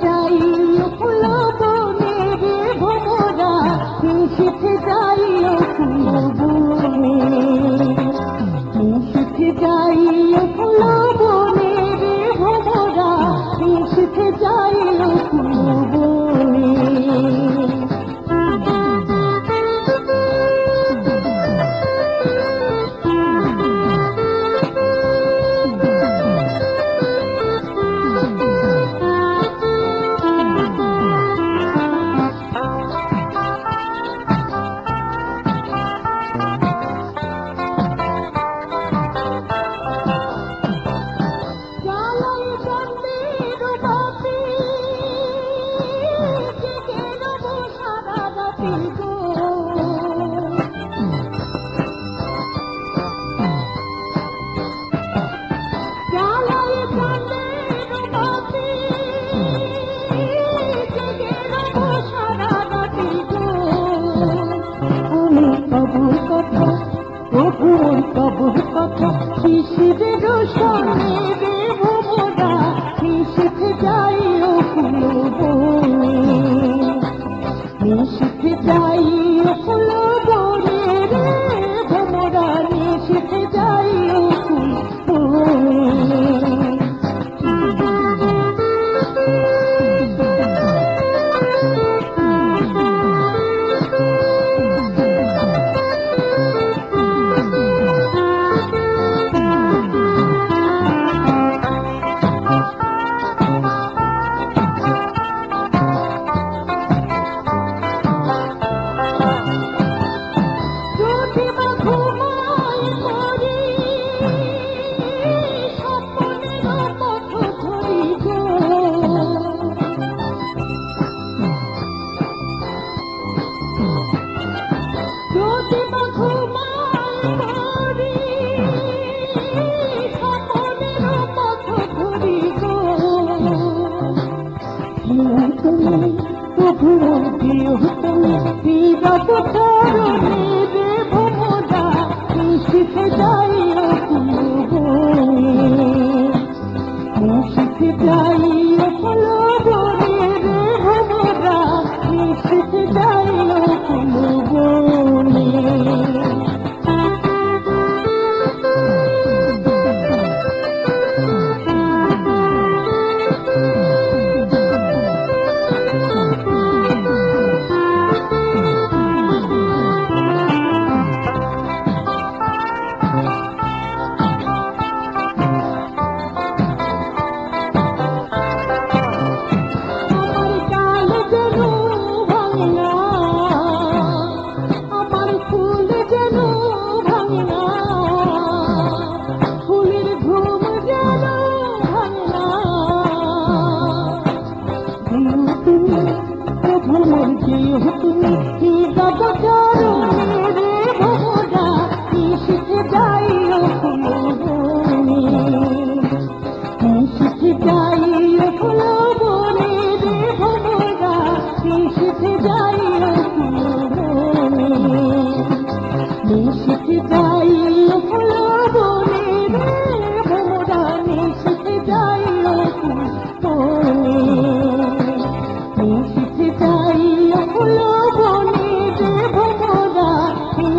যাই ফুল বনে রে ভোমরা, মিশে যাই ফুল বনে, মিশে যাই ফুল বনে রে ভোমরা, মিশে যাই ফুল বনে। কবর কথা শিশিরের সনে রে ভোমরা, মিশে যাই ফুল বনে, মিশে যাই ফুল বনে রে ভোমরা, মিশে যাই ফুল বনে।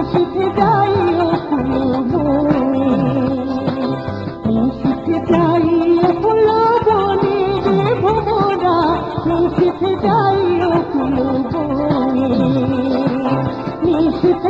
মিশে যাই ফুল বনে, মিশে যাই ফুল বনে রে ভোমরা, মিশে যাই ফুল বনে। মিশে